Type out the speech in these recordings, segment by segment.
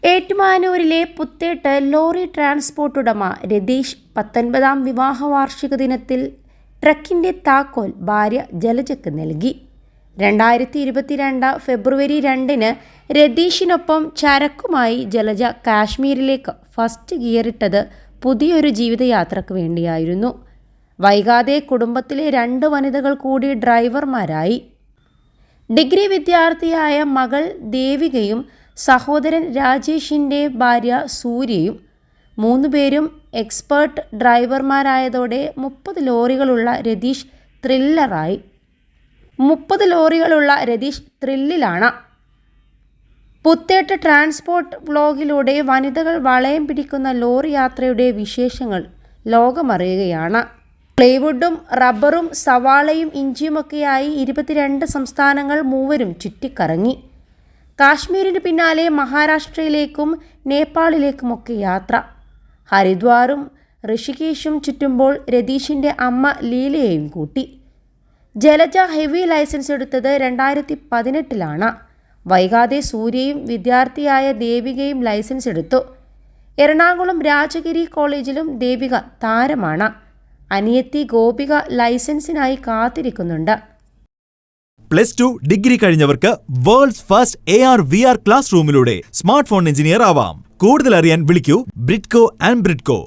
ഏറ്റുമാനൂരിലെ Puthettu lorry transport ഉടമ രതീഷ് 19ാം വിവാഹ വാർഷിക ദിനത്തിൽ ട്രക്കിൻ്റെ താക്കോൽ ഭാര്യ ജലജയ്ക്ക് നൽകി. 2022 ഫെബ്രുവരി 2-ന് രതീഷിനൊപ്പം ചരക്കുമായി ജലജ കാശ്മീരിലേക്ക് ഫസ്റ്റ് ഗിയറിട്ടത് പുതിയൊരു ജീവിതയാത്രയ്ക്ക് വേണ്ടിയായിരുന്നു. വൈകാതെ കുടുംബത്തിലെ 2 വനിതകൾ കൂടി ഡ്രൈവർമാരായി. ഡിഗ്രി വിദ്യാർത്ഥിയായ മകൾ ദേവികയും സഹോദരൻ രാജേഷിൻ്റെ ഭാര്യ സൂര്യയും 3 പേരും എക്സ്പേർട്ട് ഡ്രൈവർമാരായതോടെ 30 ലോറികളുള്ള രതീഷ് ത്രില്ലറായി. 30 ലോറികളുള്ള രതീഷ് ത്രില്ലിലാണ്. പുത്തേട്ട് ട്രാൻസ്പോർട്ട് വ്ലോഗിലൂടെ വനിതകൾ വളയം പിടിക്കുന്ന ലോറി യാത്രയുടെ വിശേഷങ്ങൾ ലോകമറിയുകയാണ്. പ്ലൈവുഡും റബ്ബറും സവാളയും ഇഞ്ചിയുമൊക്കെയായി 22 സംസ്ഥാനങ്ങൾ മൂവരും ചുറ്റിക്കറങ്ങി. കാശ്മീരിന് പിന്നാലെ മഹാരാഷ്ട്രയിലേക്കും നേപ്പാളിലേക്കുമൊക്കെ യാത്ര. ഹരിദ്വാറും ഋഷികേശും ചുറ്റുമ്പോൾ രതീഷിൻ്റെ അമ്മ ലീലയെയും കൂട്ടി. ജലജ ഹെവി ലൈസൻസ് എടുത്തത് 2018-ലാണ്. വൈകാതെ സൂര്യയും വിദ്യാർത്ഥിയായ ദേവികയും ലൈസൻസ് എടുത്തു. എറണാകുളം രാജഗിരി കോളേജിലും ദേവിക താരമാണ്. അനിയത്തി ഗോപിക ലൈസൻസിനായി കാത്തിരിക്കുന്നുണ്ട്. +2 ഡിഗ്രി കഴിഞ്ഞവർക്ക് വേൾഡ്സ് ഫസ്റ്റ് AR/VR ക്ലാസ് റൂമിലൂടെ സ്മാർട്ട് ഫോൺ എഞ്ചിനീയർ ആവാം. കൂടുതൽ അറിയാൻ വിളിക്കൂ ബ്രിഡ്കോ ആൻഡ് ബ്രിഡ്കോ.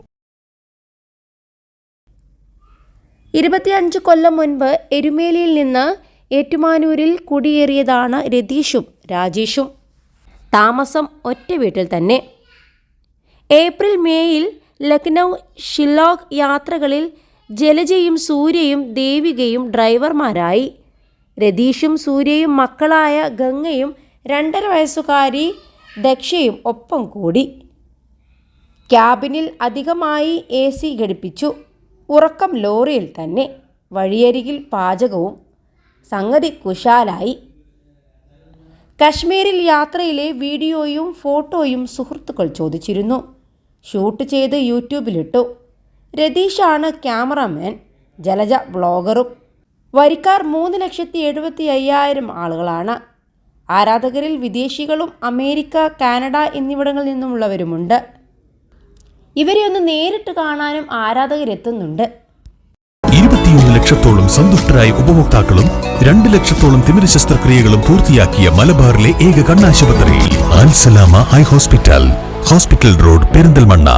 25 കൊല്ലം മുൻപ് എരുമേലിയിൽ നിന്ന് ഏറ്റുമാനൂരിൽ കുടിയേറിയതാണ് രതീഷും രാജേഷും. താമസം ഒറ്റ വീട്ടിൽ തന്നെ. ഏപ്രിൽ മേയിൽ ലക്നൗ ഷില്ലോങ് യാത്രകളിൽ ജലജയും സൂര്യയും ദേവികയും ഡ്രൈവർമാരായി. രതീഷും സൂര്യയും മക്കളായ ഗംഗയും 2.5 വയസ്സുകാരി ദക്ഷയും ഒപ്പം കൂടി. ക്യാബിനിൽ അധികമായി AC ഘടിപ്പിച്ചു. ഉറക്കം ലോറിയിൽ തന്നെ. വഴിയരികിൽ പാചകവും. സംഗതി കുശാലായി. കശ്മീരിൽ യാത്രയിലെ വീഡിയോയും ഫോട്ടോയും സുഹൃത്തുക്കൾ ചോദിച്ചിരുന്നു. ഷൂട്ട് ചെയ്ത് യൂട്യൂബിലിട്ടു. രതീഷാണ് ക്യാമറാമാൻ, ജലജ വ്ളോഗറും. വരിക്കാർ 3,75,000 ആളുകളാണ്. ആരാധകരിൽ വിദേശികളും അമേരിക്ക, കാനഡ എന്നിവിടങ്ങളിൽ നിന്നുമുള്ളവരുമുണ്ട്. ഇവരെ ഒന്ന് നേരിട്ട് കാണാനും ആരാധകരെത്തുന്നുണ്ട്. 21 ലക്ഷത്തോളം സന്തുഷ്ടരായ ഉപഭോക്താക്കളും 2 ലക്ഷത്തോളം തിമിര ശസ്ത്രക്രിയകളും പൂർത്തിയാക്കിയ മലബാറിലെ ഏക കണ്ണാശുപത്രി അൽ സലാമ ഹൈ ഹോസ്പിറ്റൽ റോഡ്, പെരിന്തൽമണ്ണ.